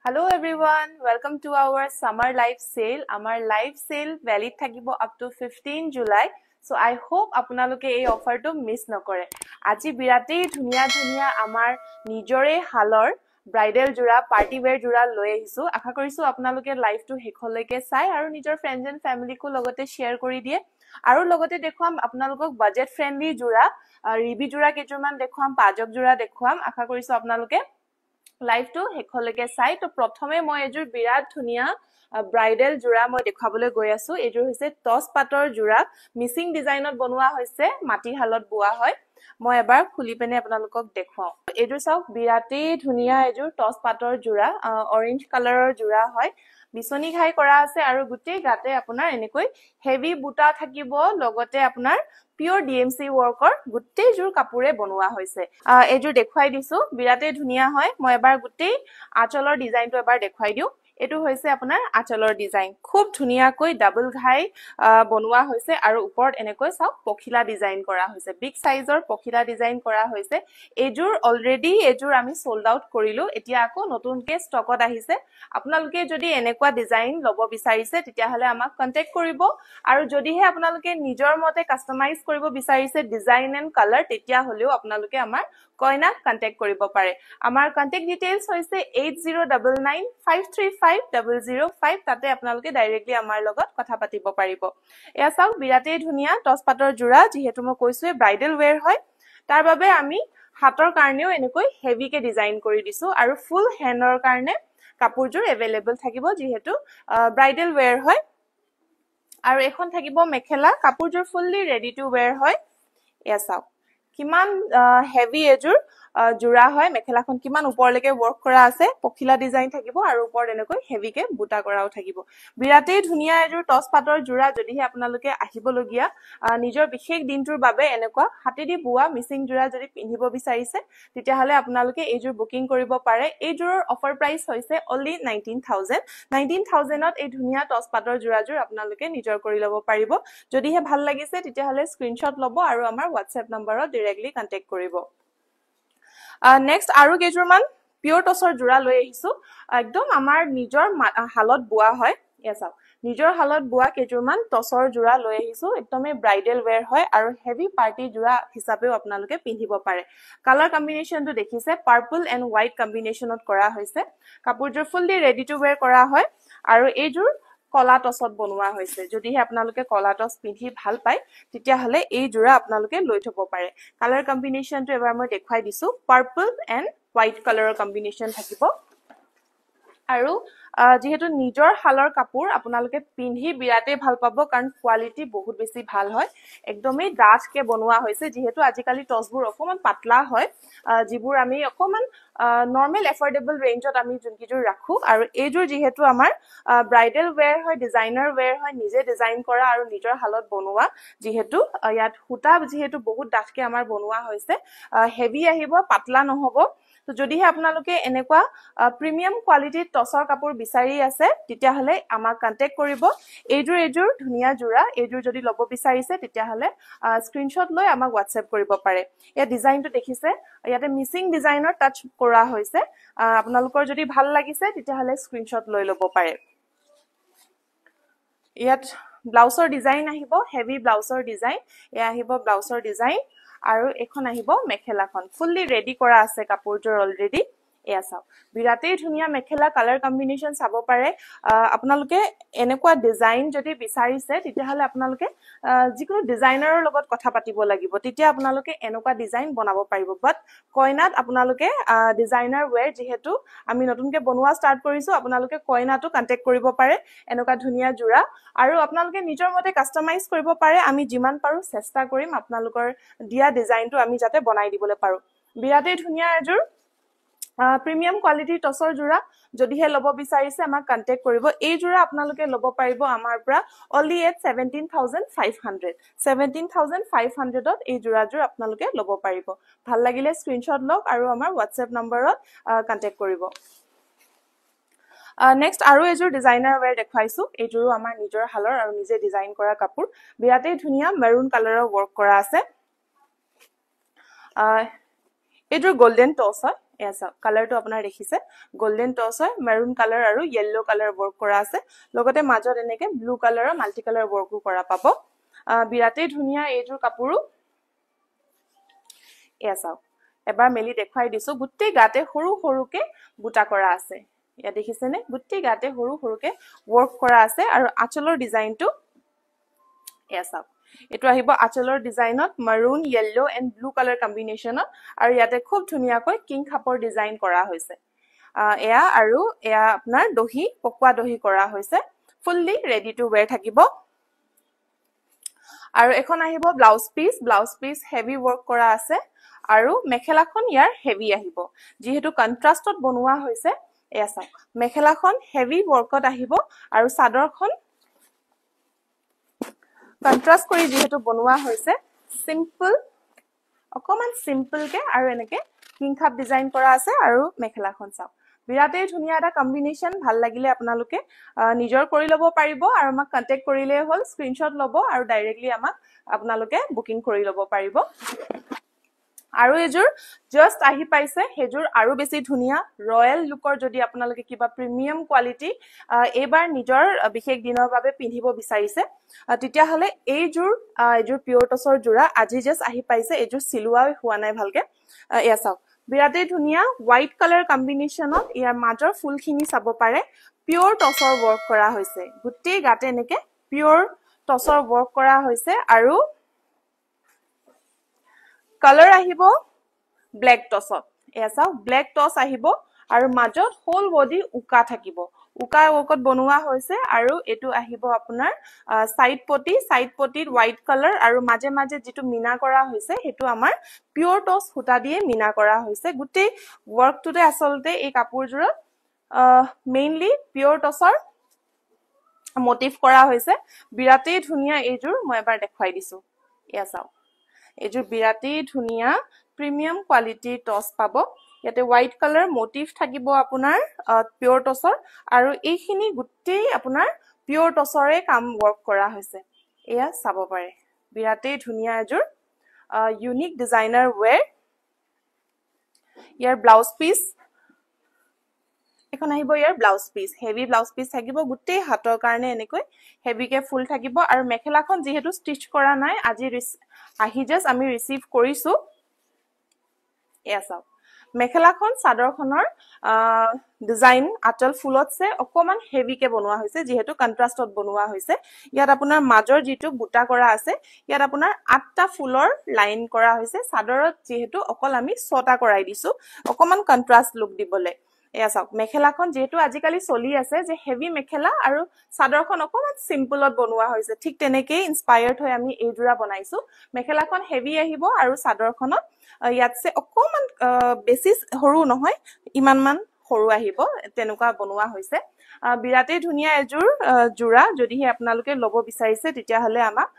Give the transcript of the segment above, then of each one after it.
Hello everyone, welcome to our summer live sale. Our live sale valid thakibo up to 15 July. So I hope আপোনালোকে এই অফাৰটো miss নকৰে। আজি বিৰাটেই ধুনিয়া আমাৰ নিজৰে হালৰ ব্ৰাইডেল জোৰা পাৰ্টি ওয়্যাৰ জোৰা লৈ আহিছো। আশা কৰিছো আপোনালোকে লাইভটো হেকলৈকে চাই আৰু নিজৰ ফ্ৰেণ্ডছ এণ্ড ফ্যামিলিকো লগতে শেয়াৰ কৰি দিয়ে। আৰু লগতে দেখুৱাম আপোনালোকক বাজেট ফ্ৰেন্ডলি জোৰা ৰিবি জোৰা কেইজনমান দেখুৱাম পাজক জোৰা দেখুৱাম। আশা কৰিছো আপোনালোকে লাইভ টু হেকলৈকে চাই। তো প্ৰথমে মই এজোৰ বিৰাট ধুনিয়া ব্ৰাইডেল জোৰা মই দেখাবলৈ গৈ আছো। এজোৰ হৈছে টস পাটৰ জোৰা মিসিং ডিজাইনত বনোৱা হৈছে, মাটি হালত বোৱা হয়। মই এবাৰ খুলি পেনে আপোনালোকক দেখুৱাও। এজোৰ চাওক বিৰাটেই ধুনিয়া এজোৰ টস পাটৰ জোৰা অৰেঞ্জ কালাৰৰ জোৰা হয়। বিচনি ঘাই কৰা আছে আৰু গুটেই গাতে আপোনাৰ এনেকৈ হেভি বুটা থাকিব, লগতে আপোনাৰ পিওৰ ডিএমসি ওয়াৰ্কৰ গুটেই জোৰ কাপোৰে বনোৱা হৈছে। এজোৰ দেখুৱাই দিছো, বিৰাটেই ধুনিয়া হয়। মই এবাৰ গুটেই আঁচলৰ ডিজাইনটো এবাৰ দেখুৱাই দিও। এটো হৈছে আপোনাৰ আঁচলৰ ডিজাইন, খুব ধুনিয়াকৈ ডাবল ঘাই বনোৱা হৈছে আৰু ওপৰত এনেকৈ চাওক পখিলা ডিজাইন কৰা হৈছে, বিগ সাইজৰ পখিলা ডিজাইন কৰা হৈছে। এজোৰ অলৰেডি এজোৰ আমি সোল্ড আউট কৰিলো, এতিয়া আকৌ নতুনকে ষ্টকত আহিছে। আপোনালোকে যদি এনেকুৱা ডিজাইন লব বিচাৰিছে তেতিয়া হলে আমাক কন্টাক্ট কৰিব, আৰু যদিহে আপোনালোকে নিজৰ মতে কাস্টমাইজ কৰিব বিচাৰিছে ডিজাইন এণ্ড কালাৰ, তেতিয়া হলেও আপোনালোকে আমাৰ কইনাক কন্টাক্ট কৰিব পাৰে। আমাৰ কন্টাক্ট ডিটেইলছ হৈছে 8099535005। তাতে আপোনালোকে ডাইৰেক্টলি আমাৰ লগত কথা পাতিব পাৰিব। এয়া চাওক বিৰাটেই ধুনিয়া টস পাটৰ জোৰা, যিহেতু মই কৈছোৱে ব্ৰাইডেল ওয়্যাৰ হয়, তাৰ বাবে আমি হাতৰ কাৰণেও এনেকৈ হেভিকে ডিজাইন কৰি দিছো, আৰু ফুল হেণ্ডৰ কাৰণে কাপোৰজোৰ এভেইলেবল থাকিব, যিহেতু ব্ৰাইডেল ওয়্যাৰ হয়। আৰু এখন থাকিব মেখেলা, কাপোৰজোৰ ফুললি ৰেডি টু ওয়্যাৰ হয়। এয়া চাওক কিমান হেভি এজোৰ জোৰা হয়। মেখেলাখন কিমান ওপৰলৈকে ওয়াৰ্ক কৰা আছে, পখিলা ডিজাইন থাকিব আৰু ওপৰত এনেকৈ হেভিকে বুটা কৰাও থাকিব। বিৰাটেই ধুনিয়া এজোৰ টস পাটৰ জোৰা। যদিহে আপোনালোকে আহিবলগীয়া নিজৰ বিশেষ দিনটোৰ বাবে এনেকুৱা হাতেদি বোৱা মিসিং জোৰা যদি পিন্ধিব বিচাৰিছে, তেতিয়া হলে আপোনালোকে এইজোৰ বুকিং কৰিব পাৰে। এইজোৰৰ অফাৰ প্ৰাইস হৈছে অনলি 19,000। 19,000ত এই ধুনিয়া টস পাটৰ জোৰাজোৰ আপোনালোকে নিজৰ কৰি ল'ব পাৰিব। যদিহে ভাল লাগিছে তেতিয়া হলে স্ক্ৰিনশ্বট ল'ব আৰু আমাৰ হোৱাটছএপ নম্বৰত ডাইৰেক্টলি কন্টাক্ট কৰিব। নেক্সট আৰু কেইজোৰমান পিওৰ টসৰ জোৰা লৈ আহিছো, একদম আমাৰ নিজৰ হালত বোৱা হয়। এয়া চাওক নিজৰ হালত বোৱা কেইজোৰমান টসৰ জোৰা লৈ আহিছো, একদমে ব্ৰাইডেল ওয়্যাৰ হয় আৰু হেভি পাৰ্টি জোৰা হিচাপেও আপোনালোকে পিন্ধিব পাৰে। কালাৰ কম্বিনেশনটো দেখিছে, পাৰ্পল এণ্ড হোৱাইট কম্বিনেশনত কৰা হৈছে। কাপোৰজোৰ ফুললি ৰেডি টু ওয়্যাৰ কৰা হয়, আৰু এইজোৰ কলা টসত বনোৱা হৈছে। যদিহে আপোনালোকে কলা টস পিন্ধি ভাল পায় তেতিয়া হলে এই জোৰা আপোনালোকে লৈ থব পাৰে। কালাৰ কম্বিনেশনটো এবাৰ মই দেখুৱাই দিছো, পাৰ্পল এণ্ড হোৱাইট কালাৰৰ কম্বিনেশন থাকিব। আৰু যেহেতু নিজৰ হালৰ কাপোৰ আপোনালোকে পিন্ধি বিৰাটেই ভাল পাব, কাৰণ কোৱালিটি বহুত বেছি ভাল হয়। একদমেই ডাঠকে বনোৱা হৈছে, যেহেতু আজিকালি টসবোৰ অকমান পাতলা হয়, যিবোৰ আমি অকমান নৰ্মেল এফৰ্ডেবল ৰেঞ্জত আমি যোনকিজোৰ ৰাখো। আৰু এইজোৰ যিহেতু আমাৰ ব্ৰাইডেল ওয়্যাৰ হয়, ডিজাইনাৰ ওয়্যাৰ হয়, নিজে ডিজাইন কৰা আৰু নিজৰ হালত বনোৱা, যিহেতু ইয়াত সূতা যিহেতু বহুত ডাঠকে আমাৰ বনোৱা হৈছে, হেভি আহিব, পাতলা নহব। তো যদিহে আপোনালোকে এনেকুৱা প্ৰিমিয়াম কোৱালিটিৰ টসৰ কাপোৰ বিচাৰি আছে তেতিয়া হলে আমাক কন্টাক্ট কৰিব। এইজোৰ ধুনিয়া জোৰা, এইজোৰ যদি ল'ব বিচাৰিছে তেতিয়া হলে স্ক্ৰিনশ্বট লৈ আমাক হোৱাটছএপ কৰিব পাৰে। এই ডিজাইনটো দেখিছে, ইয়াতে মিসিং ডিজাইনৰ টাচ কৰা হৈছে। আপোনালোকৰ যদি ভাল লাগিছে তেতিয়া হলে স্ক্ৰিনশ্বট লৈ ল'ব পাৰে। ইয়াত ব্লাউজৰ ডিজাইন আহিব, হেভি ব্লাউজৰ ডিজাইন। এয়া আহিব ব্লাউজৰ ডিজাইন, আৰু এখন আহিব মেখেলাখন ফুললি ৰেডি কৰা আছে কাপোৰজোৰ অলৰেডি। এয়া চাওক বিৰাটেই ধুনিয়া মেখেলা, কালাৰ কম্বিনেশন চাব পাৰে। আপোনালোকে এনেকুৱা ডিজাইন যদি বিচাৰিছে তেতিয়া হলে আপোনালোকে যিকোনো ডিজাইনাৰৰ লগত কথা পাতিব লাগিব, তেতিয়া আপোনালোকে এনেকুৱা ডিজাইন বনাব পাৰিব। বাট কইনাত আপোনালোকে ডিজাইনাৰ ওয়্যাৰ যিহেতু আমি নতুনকে বনোৱা ষ্টাৰ্ট কৰিছো, আপোনালোকে কইনাটো কন্টাক্ট কৰিব পাৰে এনেকুৱা ধুনিয়া জোৰা। আৰু আপোনালোকে নিজৰ মতে কাস্টমাইজ কৰিব পাৰে, আমি যিমান পাৰো চেষ্টা কৰিম আপোনালোকৰ দিয়া ডিজাইনটো আমি যাতে বনাই দিবলৈ পাৰো। বিৰাটেই ধুনিয়া এজোৰ প্ৰিমিয়াম কোৱালিটিৰ টসৰ জোৰা। যদিহে ল'ব বিচাৰিছে আমাক কন্টাক্ট কৰিব। এই জোৰা আপোনালোকে ল'ব পাৰিব আমাৰ পৰা অনলি এট 17,500। 17,500ত এই জোৰাজোৰ আপোনালোকে ল'ব পাৰিব। ভাল লাগিলে স্ক্ৰিনশ্বট লওক আৰু আমাৰ হোৱাটছএপ নম্বৰত কন্টাক্ট কৰিব। নেক্সট আৰু এজোৰ ডিজাইনাৰ ওয়্যাৰ দেখুৱাইছো। এইজোৰো আমাৰ নিজৰ হালৰ আৰু নিজে ডিজাইন কৰা কাপোৰ, বিৰাটেই ধুনিয়া মেৰুন কালাৰৰ ওয়াৰ্ক কৰা আছে। এইজোৰ গোল্ডেন টস হয়, এয়া চাওক কালাৰটো আপোনাৰ দেখিছে গোল্ডেন টছ হয় মেৰুন কালাৰ আৰু ইয়েলো কালাৰ ৱৰ্ক কৰা আছে লগতে মাজত এনেকে ব্লু কালাৰৰ মাল্টি কালাৰ ৱৰ্কো কৰা পাব বিৰাটেই ধুনীয়া এইযোৰ কাপোৰো এয়া চাওক এবাৰ মেলি দেখুৱাই দিছো গুটেই গাতে সৰু সৰুকে বুটা কৰা আছে ইয়া দেখিছেনে গুটেই গাতে সৰু সৰুকে ৱৰ্ক কৰা আছে আৰু আঁচলৰ ডিজাইনটো এয়া চাওক এটো আহিব আঁচলৰ ডিজাইনত মাৰুন ইয়েলো এণ্ড ব্লু কালাৰ কম্বিনেশ্যনত আৰু ইয়াতে খুব ধুনীয়াকৈ কিং খাপৰ ডিজাইন কৰা হৈছে এয়া আৰু এয়া আপোনাৰ দহি পকোৱা দহি কৰা হৈছে ফুললি ৰেডি টু ওয়্যাৰ থাকিব আৰু এখন আহিব ব্লাউজ পিস হেভি ৱৰ্ক কৰা আছে আৰু মেখেলাখন ইয়াৰ হেভি আহিব যেহেতু কন্ট্ৰাষ্টত বনোৱা হৈছে এয়া চাওক মেখেলাখন হেভি ৱৰ্কত আহিব আৰু চাদৰখন কন্ট্ৰাষ্ট কৰি যেহেতু বনোৱা হৈছে সিম্পল অকমান সিম্পল কে আৰু এনেকে কিং খাপ ডিজাইন কৰা আছে আৰু মেখেলাখন চাওক বিৰাটেই ধুনীয়া এটা কম্বিনেশ্যন ভাল লাগিলে আপোনালোকে নিজৰ কৰি ল'ব পাৰিব আৰু আমাক কন্টেক্ট কৰিলে হ'ল স্ক্ৰিনশ্বট ল'ব আৰু ডাইৰেক্টলি আমাক আপোনালোকে বুকিং কৰি ল'ব পাৰিব আৰু এযোৰ জাস্ট আহি পাইছে হেযোৰ আৰু বেছি ধুনীয়া ৰয়েল লুকৰ যদি আপোনালোকে কিবা প্ৰিমিয়াম কোৱালিটি এবাৰ নিজৰ বিশেষ দিনৰ বাবে পিন্ধিব বিচাৰিছে তেতিয়া হলে এইযোৰ পিয়ৰ টছৰ জোৰা আজি জাস্ট আহি পাইছে এইযোৰ সিলুৱা হোৱা নাই ভালকে এয়া চাওক বিৰাটেই ধুনীয়া হোৱাইট কালাৰ কম্বিনেশ্যনত ইয়াৰ মাজৰ ফুলখিনি চাব পাৰে পিয়ৰ টছৰ ৱৰ্ক কৰা হৈছে গুটেই গাতে এনেকে পিয়ৰ টছৰ ৱৰ্ক কৰা হৈছে আৰু কালাৰ আহিব ব্ল্যাক টছত এয়া চাওক ব্ল্যাক টছ আহিব আৰু মাজত হোল বডি উকা থাকিব উকা ৱৰ্কত বনোৱা হৈছে আৰু এটো আহিব আপোনাৰ সাইড পটিত হোৱাইট কালাৰ আৰু মাজে মাজে যেটো মিনা কৰা হৈছে হেতু আমাৰ পিয়ৰ টছ সুতা দিয়ে মিনা কৰা হৈছে গুটেই ৱৰ্কটোতে আসলতে এই কাপোৰজোৰত মেইনলি পিয়ৰ টছৰ মোটিভ কৰা হৈছে বিৰাটেই ধুনীয়া এইযোৰ মই এবাৰ দেখুৱাই দিছো এয়া চাওক এইযোৰ বিৰাটেই ধুনীয়া প্ৰিমিয়াম কোৱালিটিৰ টছ পাব ইয়াতে হোৱাইট কালাৰ মোটিভ থাকিব আপোনাৰ পিয়ৰ টছৰ আৰু এইখিনি গুটেই আপোনাৰ পিয়ৰ টছৰে কাম ৱৰ্ক কৰা হৈছে এয়া চাব পাৰে বিৰাটেই ধুনীয়া এযোৰ ইউনিক ডিজাইনাৰ ওয়্যাৰ ইয়াৰ ব্লাউজ পিস এখন আহিব ইয়াৰ blouse piece heavy blouse piece থাকিব গুটেই হাতৰ কাৰণে এনেকৈ হেভিকে ফুল থাকিব আৰু মেখেলাখন যেহেতু ষ্টিচ কৰা নাই আজি আহি জাস্ট আমি ৰিসিভ কৰিছো এয়া চাওক মেখেলাখন চাদৰখনৰ ডিজাইন আঁচল ফুলতছে অকমান হেভিকে বনোৱা হৈছে যেহেতু কন্ট্ৰাষ্টত বনোৱা হৈছে ইয়াত আপোনাৰ মাজৰ যেটো বুটা কৰা আছে ইয়াত আপোনাৰ 8টা ফুলৰ লাইন কৰা হৈছে চাদৰত যেহেতু অকল আমি 6টা কৰাই দিছো অকমান কন্ট্ৰাষ্ট লুক দিবলে এয়া চাওক মেখেলাখন যেহেতু আজিকালি চলি আছে যে হেভি মেখেলা আৰু চাদৰখন অকমান সিম্পলত বনোৱা হৈছে ঠিক তেনেকে ইনস্পায়াৰ্ড হৈ আমি এই জোৰা বনাইছো মেখেলাখন হেভি আহিব আৰু চাদৰখনত ইয়াতছে অকমান বেছি সৰু নহয় ইমানমান সৰু আহিব তেনেকুৱা বনোৱা হৈছে বিৰাটেই ধুনীয়া এযোৰ জোৰা যদিহে আপোনালোকে ল'ব বিচাৰিছে তেতিয়া হলে আমাক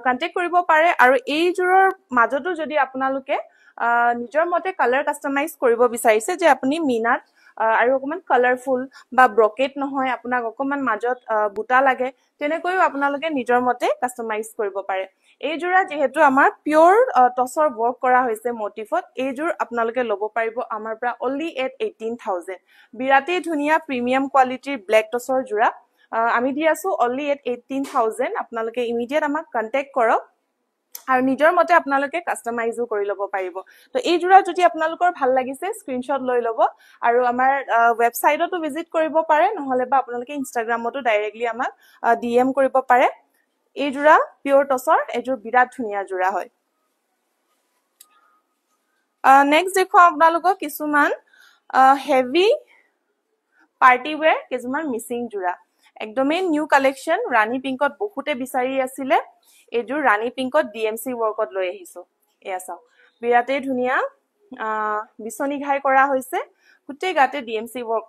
কন্টেক্ট কৰিব পাৰে আৰু এই জোৰৰ মাজতো যদি আপোনালোকে নিজৰ মতে কালাৰ কাস্টমাইজ কৰিব বিচাৰিছে যে আপুনি মিনাত আৰু অকমান কালাৰফুল বা ব্ৰকেট নহয় আপোনাক অকমান মাজত বুটা লাগে তেনেকৈও আপোনালোকে নিজৰ মতে কাস্টমাইজ কৰিব পাৰে এই জোৰা যেহেতু আমাৰ পিয়ৰ টছৰ ৱৰ্ক কৰা হৈছে মোটিভত এই জোৰ আপোনালোকে ল'ব পাৰিব আমাৰ পৰা only at 18000 বিৰাটেই ধুনীয়া প্ৰিমিয়াম কোৱালিটিৰ ব্ল্যাক টছৰ জোৰা আমি দি আছো only at 18000 আপোনালোকে ইমিডিয়েট আমাক কন্টেক্ট কৰক আৰু নিজৰ মতে আপোনালোকে কাস্টমাইজও কৰি ল'ব পাৰিব তো এই জোৰা যদি আপোনালোকৰ ভাল লাগিছে স্ক্ৰিনশ্বট লৈ ল'ব আৰু আমাৰ ৱেবসাইটতো ভিজিট কৰিব পাৰে নহলে বা আপোনালোকে ইনষ্টাগ্ৰামতো ডাইৰেক্টলি আমাক ডিএম কৰিব পাৰে এই জোৰা পিয়ৰ টছৰ এযোৰ বিৰাট ধুনীয়া জোৰা হয় নেক্সট দেখো আপোনালোকক কিছুমান হেভি পাৰ্টি ওয়্যাৰ কিছুমান মিসিং জোৰা একদমই নিউ কালেকশন ৰাণী পিংকত বহুতে বিচাৰি আছিল এযোৰ ৰাণী পিংকত ডিএমসি ৱৰ্কত লৈ আহিছো এয়া চাও বিৰাটেই ধুনীয়া বিছনি ঘাই কৰা হৈছে গুটেই গাতে ডিএমসি ৱৰ্ক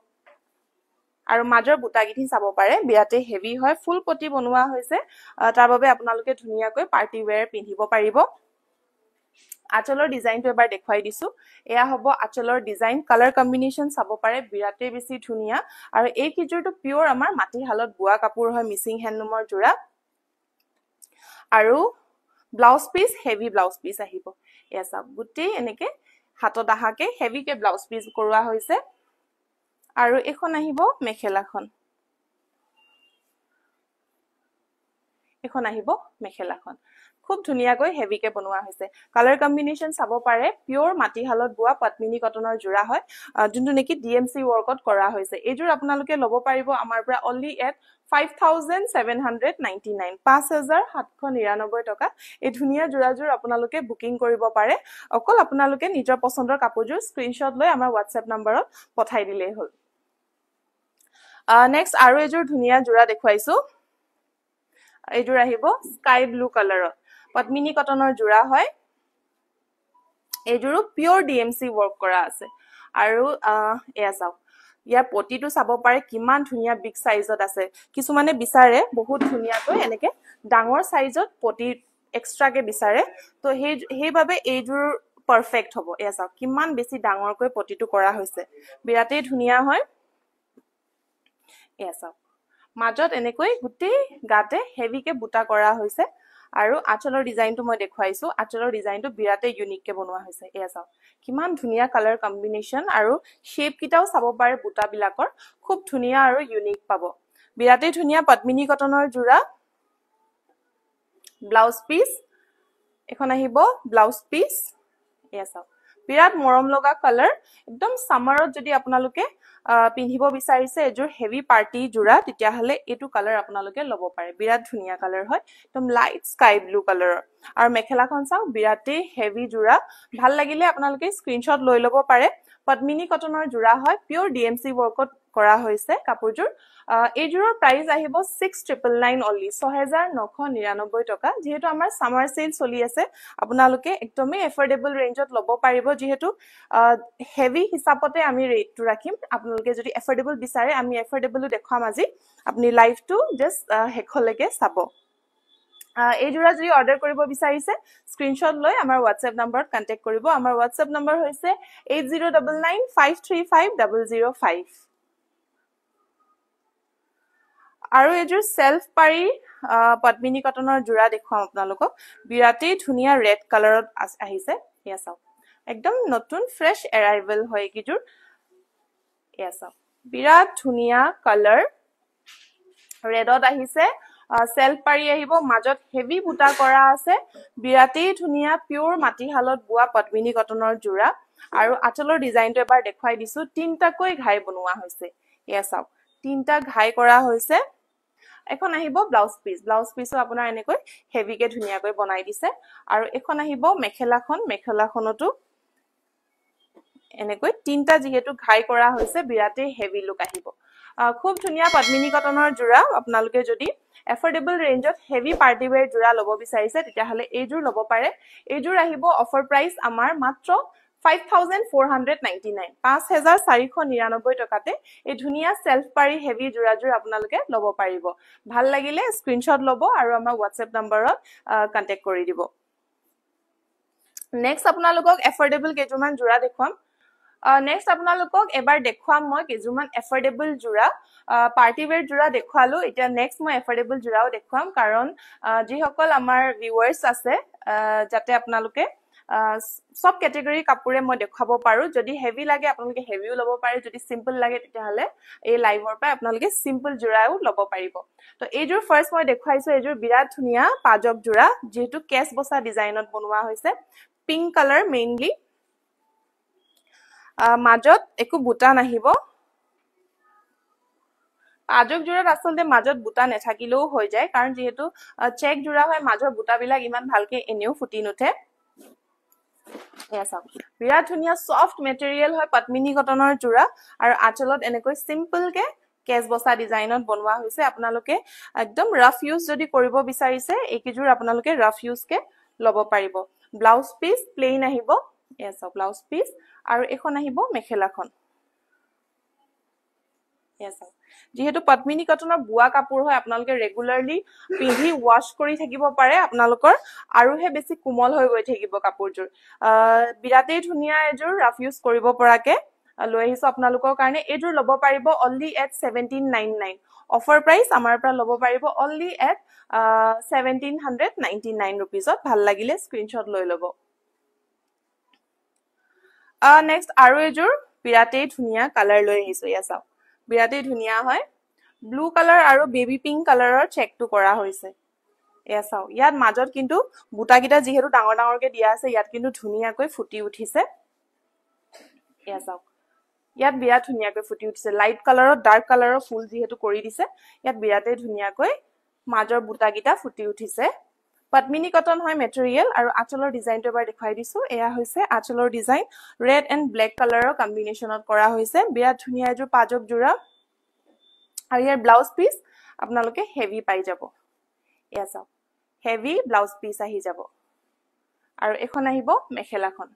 আৰু মাজৰ বুটাগিঠি চাব পাৰে বিৰাটেই হেভি হয় ফুল পটি বনোৱা হৈছে তাৰ বাবে আপোনালোকে ধুনীয়াকৈ পাৰ্টি ওয়্যাৰ পিন্ধিব পাৰিব আঁচলৰ ডিজাইনটো এবাৰ দেখুৱাই দিছো এয়া হ'ব আঁচলৰ ডিজাইন কালাৰ কম্বিনেশ্যন চাব পাৰে বিৰাটেই বেছি ধুনীয়া আৰু এই কিজোৰটো পিয়ৰ আমাৰ মাটি হালত বোৱা কাপোৰ হয় মিসিং হ্যান্ডলুমৰ জোৰা আৰু blouse piece heavy blouse piece আহিব এয়া চাওক গুটেই এনেকে হাতত আহাকে হেভিকে ব্লাউজ পিস কৰোৱা হৈছে আৰু এখন আহিব মেখেলাখন এখন আহিব মেখেলাখন খুব ধুনিয়াকৈ হেভিকে বনোৱা হৈছে কালাৰ কম্বিনেশন চাব পাৰে পিওৰ মাটিহালত বোৱা পদ্মিনী কটনৰ জোৰা হয় যোনটো নেকি ডিএমসি ওয়াৰ্কত কৰা হৈছে এইজোৰ আপোনালোকে লব পাৰিব আমাৰ পৰা only at 5799 5799 টকা এই ধুনিয়া জোৰাজোৰ আপোনালোকে বুকিং কৰিব পাৰে অকল আপোনালোকে নিজৰ পছন্দৰ কাপোৰজোৰ স্ক্ৰিনশ্বট লৈ আমাৰ WhatsApp নম্বৰত পঠাই দিলেই হ'ল নেক্সট আৰু এজোৰ ধুনিয়া জোৰা দেখুৱাইছো এইজোৰ আহিব স্কাই ব্লু কালাৰত পদ্মিনী কটনৰ জোৰা হয় এইজোৰ পিওৰ ডিএমসি ওয়াৰ্ক কৰা আছে আৰু এয়া চাওক ইয়াৰ পটিটো চাব পাৰে কিমান ধুনিয়া বিগ সাইজত আছে কিছুমানে বিচাৰে বহুত ধুনিয়াকৈ এনেকে ডাঙৰ সাইজত পটি এক্সট্ৰাকে বিচাৰে তো হেইভাবে এইজোৰ পাৰফেক্ট হ'ব এয়া চাওক কিমান বেছি ডাঙৰকৈ পটিটো কৰা হৈছে বিৰাটেই ধুনিয়া হয় এয়া চাওক মাজত এনেকৈ গুটি গাতে হেভিকে বুটা কৰা হৈছে আৰু আঁচলৰ ডিজাইনটো মই দেখুৱাইছো আঁচলৰ ডিজাইনটো বিৰাটে ইউনিককে বনোৱা হৈছে এয়া চাওক কিমান ধুনিয়া কালাৰ কম্বিনেশন আৰু শেপ কিটাও চাব পাৰে বুটা বিলাকৰ খুব ধুনিয়া আৰু ইউনিক পাব বিৰাটে ধুনিয়া পদ্মিনী কটনৰ জোৰা ব্লাউজ পিস এখন আহিব ব্লাউজ পিস এয়া চাওক বিৰাট মৰম লগা কালাৰ একদম সামাৰত যদি আপোনালোকে পিন্ধিব বিচাৰিছে এজোৰ হেভি পাৰ্টি জোৰা তেতিয়া হলে এটো কালাৰ আপোনালোকে লব পাৰে বিৰাট ধুনিয়া কালাৰ হয় একদম লাইট স্কাই ব্লু কালাৰৰ আৰু মেখেলাখন চাও বিৰাটে হেভি জোৰা ভাল লাগিলে আপোনালোকে স্ক্ৰিনশ্বট লৈ লব পাৰে পদ্মিনী কটনৰ জোৰা হয় পিওৰ ডিএমসি ওয়াৰ্কত কৰা হৈছে কাপোৰজোৰ এইজোৰৰ প্ৰাইস আহিব 6999 only 6999 টকা যেহেতু আমাৰ সামাৰ সেল চলি আছে আপোনালোকে একদমই এফৰ্ডেবল ৰেঞ্জত লব পাৰিব যেহেতু হেভি হিচাপতে আমি ৰেটটো ৰাখিম আপোনালোকে যদি এফৰ্ডেবল বিচাৰে আমি এফৰ্ডেবলও দেখাম আজি আপুনি লাইভটো জাস্ট হেখলৈকে চাব এই জোৰা যদি অৰ্ডাৰ কৰিব বিচাৰিছে স্ক্ৰিনশ্বট লৈ আমাৰ WhatsApp নম্বৰত কন্টাক্ট কৰিব আমাৰ WhatsApp নম্বৰ হৈছে 8099535005 আৰু এজোৰ সেলফ পাৰি পদ্মিনী কটনৰ জোৰা দেখুৱাম আপোনালোকক বিৰাটে ধুনিয়া ৰেড কালাৰত আহিছে এয়া চাওক একদম নতুন ফ্ৰেশ এৰাইভেল হয় কিজোৰ এয়া চাওক বিৰাট ধুনিয়া কালাৰ ৰেডত আহিছে সেলফ পাৰি আহিব মাজত হেভি বুটা কৰা আছে বিৰাটে ধুনিয়া পিওৰ মাটিহালত বোৱা পদ্মিনী কটনৰ জোৰা আৰু আঁচলৰ ডিজাইনটো এবাৰ দেখুৱাই দিছো তিনটাকৈ ঘাই বনোৱা হৈছে এয়া চাওক তিনটা ঘাই কৰা হৈছে এখন আহিব ব্লাউজ পিসও আপোনাৰ এনেকৈ হেভিকে ধুনিয়াকৈ বনাই দিছে আৰু এখন আহিব মেখেলাখনতো এনেকৈ তিনটা যেহেতু ঘাই কৰা হৈছে বিৰাটে হেভি লুক আহিব খুব ধুনিয়া পদ্মিনী কটনৰ জোৰা আপোনালোকে যদি এফৰ্ডেবল ৰেঞ্জত হেভি পাৰ্টি ওয়্যাৰ জোৰা লব বিচাৰিছে তেতিয়া হলে এইজোৰ লব পাৰে এইজোৰ আহিব অফাৰ প্ৰাইস আমাৰ মাত্ৰ 5499 5499 টকাতে এই ধুনিয়া সেলফ পাৰি হেভি জোৰাজোৰ আপোনালোকে লব পাৰিব ভাল লাগিলে স্ক্ৰিনশ্বট লব আৰু আমাৰ WhatsApp নম্বৰত কন্টাক্ট কৰি দিব নেক্সট আপোনালোকক এফৰ্ডেবল কেজুমান জোৰা দেখুৱাম নেক্সট আপোনালোকক এবাৰ দেখুৱাম মই কেজুমান এফৰ্ডেবল জোৰা পাৰ্টি ওয়্যাৰ জোৰা দেখুৱালো এতিয়া নেক্সট মই এফৰ্ডেবল জোৰাও দেখুৱাম কাৰণ যিসকল আমাৰ ভিউয়াৰ্স আছে যাতে আপোনালোকে সব ক্যাটেগৰি কাপোৰে মই দেখাব পাৰো যদি হেভি লাগে আপোনালোকে হেভিও লব পাৰে যদি সিম্পল লাগে তেতিয়া হলে এই লাইভৰ পৰা আপোনালোকে সিম্পল জোৰাও লব পাৰিব তো এইজোৰ ফাৰ্স্ট মই দেখুৱাইছো এইজোৰ বিৰাট ধুনিয়া পাজক জোৰা যেহেতু কেছ বসা ডিজাইনত বনোৱা হৈছে পিংক কালাৰ মেইনলি মাজত একো বুটা নাহিব পাজক জোৰাত আসলতে মাজত বুটা নেথাকিলেও হৈ যায় কাৰণ যেহেতু চেক জোৰা হয় মাজৰ বুটা বিলাক ইমান ভালকে এনেও ফুটি নুঠে এয়া বিৰাট ধুনিয়া সফট মেটেৰিয়েল হয় পদ্মিনী কটনৰ জোৰা আৰু আঁচলত এনেকৈ সিম্পল কে কেছ বসা ডিজাইনত বনোৱা হৈছে আপোনালোকে একদম ৰাফ ইউজ যদি কৰিব বিচাৰিছে এইকিজোৰ আপোনালোকে ৰাফ ইউজ কে লব পাৰিব ব্লাউজ পিস প্লেন আহিব এয়া ব্লাউজ পিস আৰু এখন আহিব মেখেলাখন এয়া যেহেতু পদ্মিনী কটনৰ বুৱা কাপোৰ হয় আপোনালোকে ৰেগুলাৰলি পিন্ধি ওয়াশ কৰি থাকিব পাৰে আপোনালোকৰ আৰুহে বেছি কোমল হৈ গৈ থাকিব কাপোৰজোৰ বিৰাটেই ধুনিয়া এজোৰ ৰাফ ইউজ কৰিব পৰাকে লৈ আহিছো আপোনালোকৰ কাৰণে এজোৰ লব পাৰিব only at 1799 অফাৰ প্ৰাইস আমাৰ পৰা লব পাৰিব only at 1799 rupees ভাল লাগিলে স্ক্ৰিনশ্বট লৈ লব নেক্সট আৰু এযোৰ বিৰাটেই ধুনীয়া কালাৰ লৈ আহিছো ইয়া চাওক বিৰাটেই ধুনীয়া হয় ব্লু কালাৰ আৰু বেবি পিংক কালাৰৰ চেকটো কৰা হৈছে এয়া চাওক ইয়াত মাজত কিন্তু বুটাকিটা যিহেতু ডাঙৰ ডাঙৰকে দিয়া আছে ইয়াত কিন্তু ধুনীয়াকৈ ফুটি উঠিছে এয়া চাওক ইয়াত বিৰাট ধুনীয়াকৈ ফুটি উঠিছে লাইট কালাৰৰ ডাৰ্ক কালাৰৰ ফুল যিহেতু কৰি দিছে ইয়াত বিৰাটেই ধুনীয়াকৈ মাজৰ বুটাকিটা ফুটি উঠিছে পদ্মিনী কটন হয় মেটেৰিয়েল আৰু আঁচলৰ ডিজাইনটো এবাৰ দেখাই দিছো এয়া হৈছে আঁচলৰ ডিজাইন ৰেড এণ্ড ব্লেক কালাৰৰ কম্বিনেশ্যনত কৰা হৈছে বিৰাট ধুনীয়া এযোৰ পাজক জোৰা আৰু ইয়াৰ ব্লাউজ পিচ আপোনালোকে হেভি পাই যাব এয়া চাওক হেভি ব্লাউজ পিচ আহি যাব আৰু এখন আহিব মেখেলাখন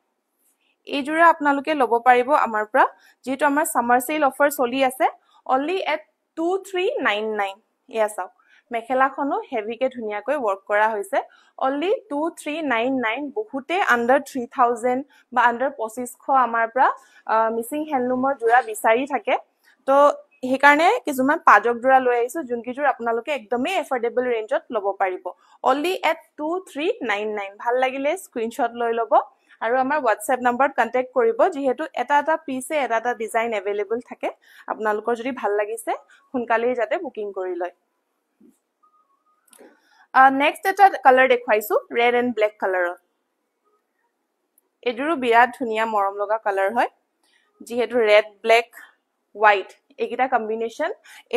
এই জোৰা আপোনালোকে ল'ব পাৰিব আমাৰ পৰা যেটো আমাৰ সামাৰ সেল অফাৰ চলি আছে only at 2399 এয়া চাওক মেখেলাখনো হেভিকে ধুনীয়াকৈ ওয়াৰ্ক কৰা হৈছে only 2399 বহুতে আন্ডাৰ 3000 বা আন্ডাৰ 2500 আমাৰ পৰা মিসিং হ্যান্ডলুমৰ জোৰা বিচাৰি থাকে তো হেকাৰণে কিছুমান পাজক জোৰা লৈ আহিছো যোনকি জোৰ আপোনালোকে একদমই এফৰ্ডেবল ৰেঞ্জত ল'ব পাৰিব only at 2399 ভাল লাগিলে স্ক্ৰিনশ্বট লৈ ল'ব আৰু আমাৰ WhatsApp নম্বৰত কন্টাক্ট কৰিব যেহেতু এটা পিছে এটা ডিজাইন अवेलेबल থাকে আপোনালোকৰ যদি ভাল লাগিছে সোনকালেই যাতে বুকিং কৰি লয় নেক্সট এটা কালাৰ দেখাইছো ৰেড এণ্ড ব্লেক কালাৰৰ এজুৰো বিৰাট ধুনীয়া মৰম লগা কালাৰ হয় যেহেতু ৰেড ব্লেক হোৱাইট এইকিটা কম্বিনেশন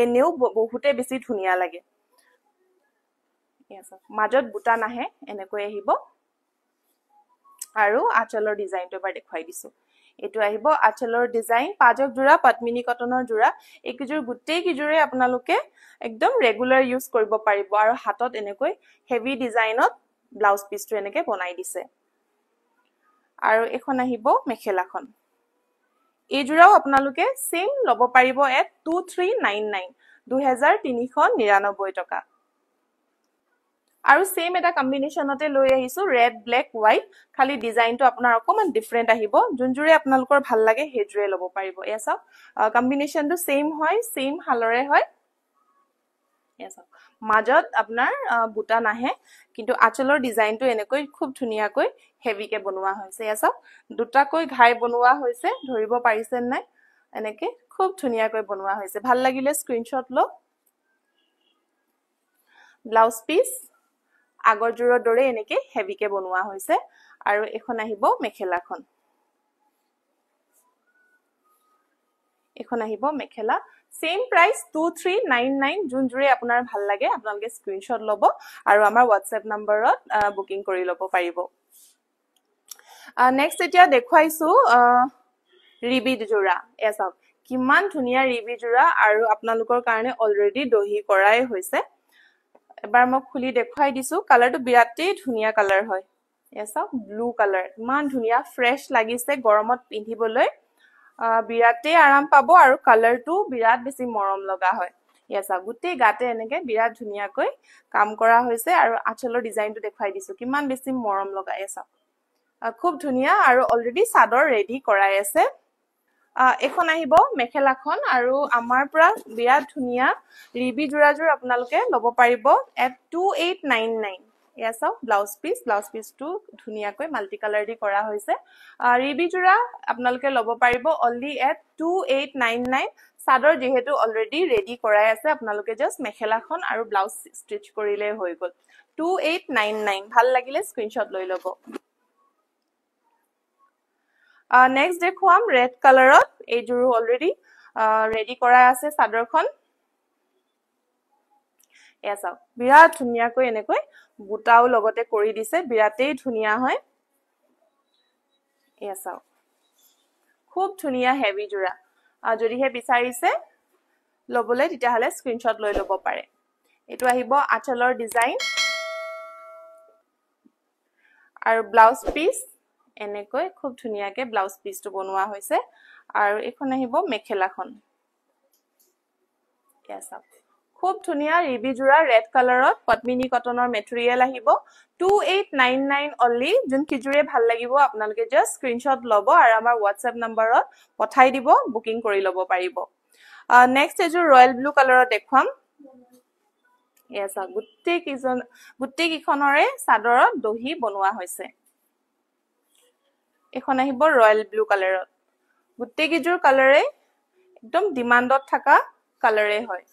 এনেও বহুতে বেছি ধুনীয়া লাগে মাজত বুটা নাহে এনেকৈ আহিব আৰু আঁচলৰ ডিজাইনটো এবাৰ দেখাই দিছো এটো আহিব আঁচলৰ ডিজাইন পাজক জোৰা পদ্মিনী কটনৰ জোৰা এইকিজোৰ গুটেই কিজোৰে আপোনালোকে একদম ৰেগুলাৰ ইউজ কৰিব পাৰিব আৰু হাতত এনেকৈ হেভি ডিজাইনত ব্লাউজ পিচটো এনেকৈ বনাই দিছে আৰু এখন আহিব মেখেলাখন এই জোৰাও আপোনালোকে সেম ল'ব পাৰিব at 2399 2399 টকা আৰু সেম এটা কম্বিনেশনতে লৈ আহিছো ৰেড ব্লেক হোৱাইট খালি ডিজাইনটো আপোনাৰ অকমান ডিফাৰেন্ট আহিব যোনজুৰে আপোনালোকৰ ভাল লাগে হেজুৰে ল'ব পাৰিব এয়া চাওক কম্বিনেশনটো সেম হয় সেম হালৰে হয় এয়া চাওক মাজত আপোনাৰ বুটা নাহে কিন্তু আঁচলৰ ডিজাইনটো এনেকৈ খুব ধুনীয়াকৈ হেভিকে বনোৱা হৈছে এয়া চাওক দুটাকৈ ঘাই বনোৱা হৈছে ধৰিব পাৰিছে নাই এনেকৈ খুব ধুনীয়াকৈ বনোৱা হৈছে ভাল লাগিলে স্ক্ৰিনশ্বট ল ব্লাউজ পিচ আগৰ জোৰৰ দৰে এনেকে হেভিকে বনোৱা হৈছে আৰু এখন আহিব মেখেলাখন এখন আহিব মেখেলা সেম প্ৰাইস 2399 যোনজুৰে আপোনাৰ ভাল লাগে আপোনালোকে স্ক্ৰিনশ্বট ল'ব আৰু আমাৰ WhatsApp নম্বৰত বুকিং কৰি ল'ব পাৰিব নেক্সট এতিয়া দেখাইছো ৰিবি জোৰা এছা কিমান ধুনীয়া ৰিবি জোৰা আৰু আপোনালোকৰ কাৰণে অলৰেডি দহি কৰাই হৈছে এবাৰ মই খুলি দেখাই দিছো কালাৰটো বিৰাটেই ধুনীয়া কালাৰ হয় এছা ব্লু কালাৰ ইমান ধুনীয়া ফ্ৰেশ লাগিছে গৰমত পিন্ধিবলৈ বিৰাটেই আৰাম পাব আৰু কালাৰটো বিৰাট বেছি মৰম লগা হয় এছা গুটেই গাতে এনেকে বিৰাট ধুনীয়াকৈ কাম কৰা হৈছে আৰু আঁচলৰ ডিজাইনটো দেখাই দিছো কিমান বেছি মৰম লগা এছা খুব ধুনীয়া আৰু অলৰেডি সাদৰ ৰেডি কৰাই আছে এখন আহিব মেখেলাখন আৰু আমাৰ পৰা বিৰাট ধুনীয়া ৰিবি জোৰাজোৰ আপোনালোকে ল'ব পাৰিব at 2899 এয়া চাওক ব্লাউজ পিচটো ধুনীয়াকৈ মাল্টি কালাৰ দি কৰা হৈছে ৰিবি জোৰা আপোনালোকে ল'ব পাৰিব only at 2899 সাদৰ যেহেতু অলৰেডি ৰেডি কৰাই আছে আপোনালোকে জাস্ট মেখেলাখন আৰু ব্লাউজ ষ্টিচ কৰিলে হৈ গল 2899 ভাল লাগিলে স্ক্ৰিনশ্বট লৈ ল'ব নেক্সট দেখুৱাম ৰেড কালাৰত এই জোৰো অলৰেডি ৰেডি কৰা আছে সাদৰখন এয়া চাওক বিৰাট ধুনীয়াকৈ এনেকৈ বুটাও লগতে কৰি দিছে বিৰাটেই ধুনীয়া হয় এয়া চাওক খুব ধুনীয়া হেভি জোৰা যদিহে বিচাৰিছে ল'বলৈ তেতিয়াহলে স্ক্ৰিনশ্বট লৈ ল'ব পাৰে এটো আহিব আঁচলৰ ডিজাইন আৰু ব্লাউজ পিচ এনেকৈ খুব ধুনীয়াকৈ ব্লাউজ পিচটো বনোৱা হৈছে আৰু এখন আহিব মেখেলাখন এয়া চাওক খুব ধুনীয়া ৰিবি জোৰা ৰেড কালাৰত পদ্মিনী কটনৰ মেটেৰিয়েল আহিব 2899 only যোন কিজুৰে ভাল লাগিব আপোনালোকে জাস্ট স্ক্ৰিনশ্বট ল'ব আৰু আমাৰ WhatsApp নম্বৰত পঠাই দিব বুকিং কৰি ল'ব পাৰিব নেক্সট এজোৰ ৰয়েল ব্লু কালাৰত দেখুৱাম এছা গুটেই কিখনৰে সাদৰত দহি বনোৱা হৈছে এখন আহিব ৰয়েল ব্লু কালাৰত গুটেই কিজোৰ কালাৰে একদম ডিমান্ডত থাকা কালাৰে হয়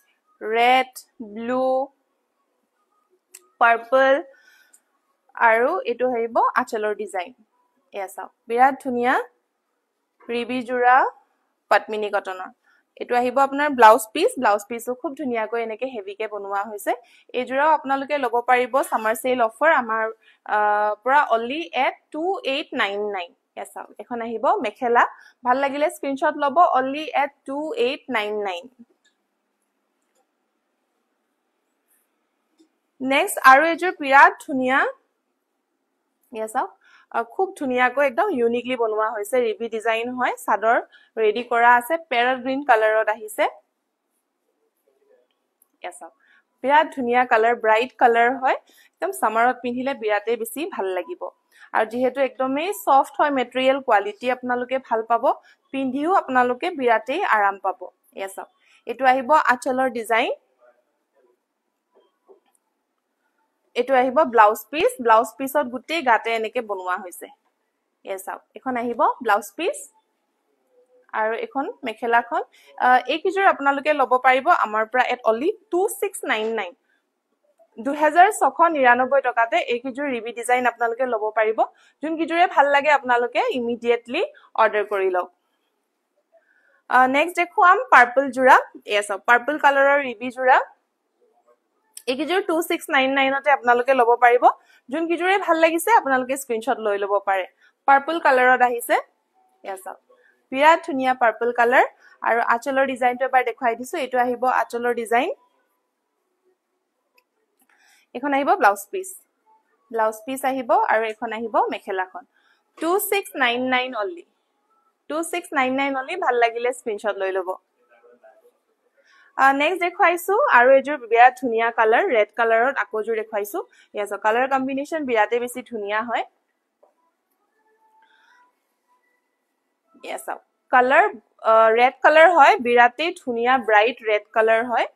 ৰেড ব্লু পাৰ্পল আৰু এটো হইব আঁচলৰ ডিজাইন এয়া চাও বিৰাট ধুনিয়া ৰিবি জোৰা পদ্মিনী কটনৰ এটো আহিব আপোনাৰ ব্লাউজ পিসও খুব ধুনিয়াকৈ এনেকে হেভিকে বনোৱা হৈছে এই জোৰাও আপোনালোকে লব পাৰিব সামাৰ সেল অফাৰ আমাৰ পৰা only at 2899 এয়া চাও এখন আহিব মেখেলা ভাল লাগিলে স্ক্ৰিনশ্বট লব only at 2899 নেক্সট আৰু এজোৰ বিৰাট ধুনিয়া এয়া চাও খুব ধুনিয়াকৈ একদম ইউনিকলি বনোৱা হৈছে ৰিবি ডিজাইন হয় সাদৰ ৰেডি কৰা আছে প্যাৰট গ্ৰীন কালাৰত আহিছে এয়া চাও বিৰাট ধুনিয়া কালাৰ ব্ৰাইট কালাৰ হয় একদম সামাৰত পিন্ধিলে বিৰাটে বেছি ভাল লাগিব আৰু যেহেতু একদমই সফট হয় মেটেৰিয়েল কোৱালিটি আপোনালোকে ভাল পাব পিন্ধিও আপোনালোকে বিৰাটেই আৰাম পাব এয়া চাও এটো আহিব আঁচলৰ ডিজাইন এটো আহিব ব্লাউজ পিসত গুটেই গাতে এনেকে বনোৱা হৈছে এয়া চাও এখন আহিব ব্লাউজ পিস আৰু এখন মেখেলাখন এই কিজোৰ আপোনালোকে লব পাৰিব আমাৰ পৰা এট only 2699 2699 টকাতে এই কিজোৰ ৰিবি ডিজাইন আপোনালোকে লব পাৰিব যোন কিজোৰে ভাল লাগে আপোনালোকে ইমিডিয়েটলি অৰ্ডাৰ কৰি লওক নেক্সট দেখুৱাম পাৰ্পল জোৰা এয়া চাও পাৰ্পল কালাৰৰ ৰিবি জোৰা এই কিজোৰ 2699 তে আপোনালোকে লব পাৰিব যোন কিজোৰে ভাল লাগিছে আপোনালোকে স্ক্ৰিনশ্বট লৈ লব পাৰে পাৰ্পল কালাৰত আহিছে এয়া চাও বিৰাট ধুনিয়া পাৰ্পল কালাৰ আৰু আঁচলৰ ডিজাইনটো এবাৰ দেখাই দিছো এটো আহিব আঁচলৰ ডিজাইন এখন আহিব ব্লাউজ পিস আহিব আৰু এখন আহিব মেখেলাখন 2699 only 2699 only ভাল লাগিলে স্ক্ৰিনশ্বট লৈ লব নেক্সট দেখাইছো আৰু এজোৰ বিৰাট ধুনিয়া কালাৰ ৰেড কালাৰত আকোজোৰ দেখাইছো ইয়াছ কালাৰ কম্বিনেশন বিৰাটে বেছি ধুনিয়া হয় ইয়াছ কালাৰ ৰেড কালাৰ হয় বিৰাটে ধুনিয়া ব্ৰাইট ৰেড কালাৰ হয়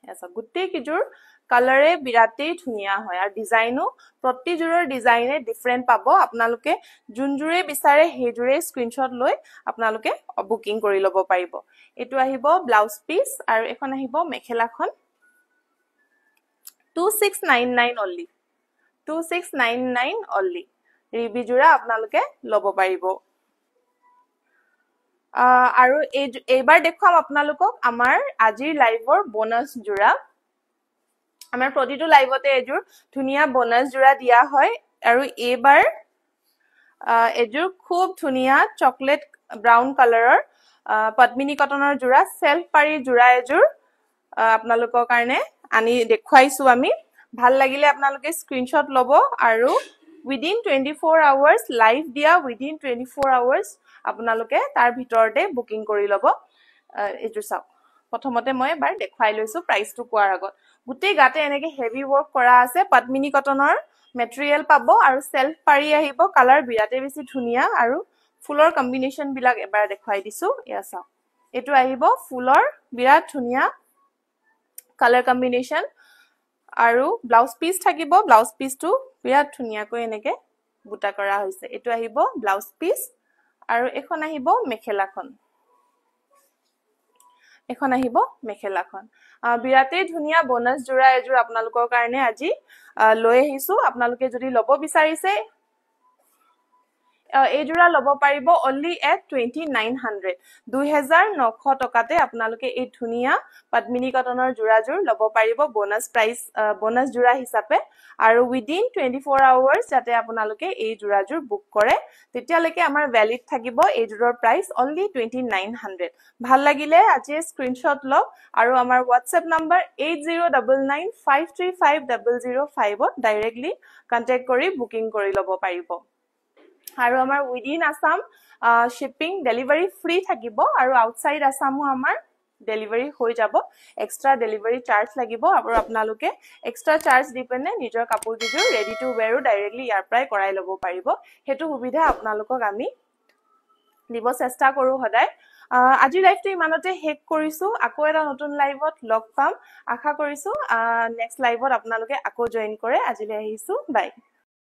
ইয়াছ গুটেই কিজোৰ কালাৰে বিৰাটে ধুনিয়া হয় আৰু ডিজাইনো প্ৰতিজোৰৰ ডিজাইনে ডিফাৰেন্ট পাব আপোনালোকে যোনজোৰে বিচাৰে হেজোৰে স্ক্ৰিনশ্বট লৈ আপোনালোকে বুকিং কৰি লব পাৰিব এটো আহিব ব্লাউজ পিস আৰু এখন আহিব মেখেলাখন 2699 only 2699 only ৰিবি জোৰা আপোনালোকে লব পাৰিব আৰু এইবাৰ দেখুৱাম আপোনালোকক আমাৰ আজিৰ লাইভৰ বোনাস জোৰা আমাৰ প্ৰতিটো লাইভতে এজোৰ ধুনিয়া বোনাস জোৰা দিয়া হয় আৰু এইবাৰ এজোৰ খুব ধুনিয়া চকলেট ব্ৰাউন কালাৰৰ পদ্মিনী কটনৰ জোৰা সেলফ পাৰি জোৰা এজোৰ আপোনালোকৰ কাৰণে আনি দেখুৱাইছো আমি ভাল লাগিলে আপোনালোকে স্ক্ৰিনশ্বট লব আৰু within 24 hours লাইভ দিয়া within 24 hours আপোনালোকে তাৰ ভিতৰতে বুকিং কৰি লব এজোৰ চাওক প্ৰথমতে মই এবাৰ দেখাই লৈছো প্ৰাইসটো কোৱাৰ আগত গুটেই গাতে এনেকে হেভি ওয়াৰ্ক কৰা আছে পদ্মিনী কটনৰ মেটেৰিয়েল পাব আৰু সেলফ পাৰি আহিব কালাৰ বিৰাটে বেছি ধুনিয়া আৰু ফুলৰ কম্বিনেশন বিলাক এবাৰ দেখাই দিছো এয়া চাওক এটো আহিব ফুলৰ বিৰাট ধুনিয়া কালাৰ কম্বিনেশন আৰু ব্লাউজ পিস থাকিব ব্লাউজ পিসটো বিৰাট ধুনিয়াকৈ এনেকে বুটা কৰা হৈছে এটো আহিব ব্লাউজ পিস আৰু এখন আহিব মেখেলাখন বিৰাটে ধুনিয়া বোনাস জোৰা এজোৰ আপোনালোকৰ কাৰণে আজি লৈ আহিছো আপোনালোকে যদি লব বিচাৰিছে এই জোৰা লব পাৰিব only at 2900 2900 টকাতে আপোনালোকে এই ধুনিয়া পদ্মিনী কটনৰ জোৰাজোৰ লব পাৰিব বোনাস প্ৰাইস বোনাস জোৰা হিচাপে আৰু within 24 hours যাতে আপোনালোকে এই জোৰাজোৰ বুক কৰে তেতিয়ালৈকে আমাৰ ভ্যালিড থাকিব এই জোৰৰ প্ৰাইস only 2900 ভাল লাগিলে আজি স্ক্ৰিনশ্বট লওক আৰু আমাৰ WhatsApp নম্বৰ 8099535005 ত ডাইৰেক্টলি কন্টাক্ট কৰি বুকিং কৰি লব পাৰিব আৰু আমাৰ within Assam shipping delivery free থাকিব আৰু outside Assamও আমাৰ delivery হৈ যাব extra delivery charge লাগিব আৰু আপোনালোকে extra charge দি পেনে নিজৰ কাপোৰ কিজোৰ ready to wear directly ইয়াৰ পৰাই কৰাই লব পাৰিব হেতু সুবিধা আপোনালোকক আমি দিব চেষ্টা কৰো সদায় আজি লাইভটো ইমানতে হেক কৰিছো আকৌ এটা নতুন লাইভত লগ পাম আশা কৰিছো নেক্সট লাইভত আপোনালোকে আকৌ জয়েন কৰে আজিলৈ আহিছো বাই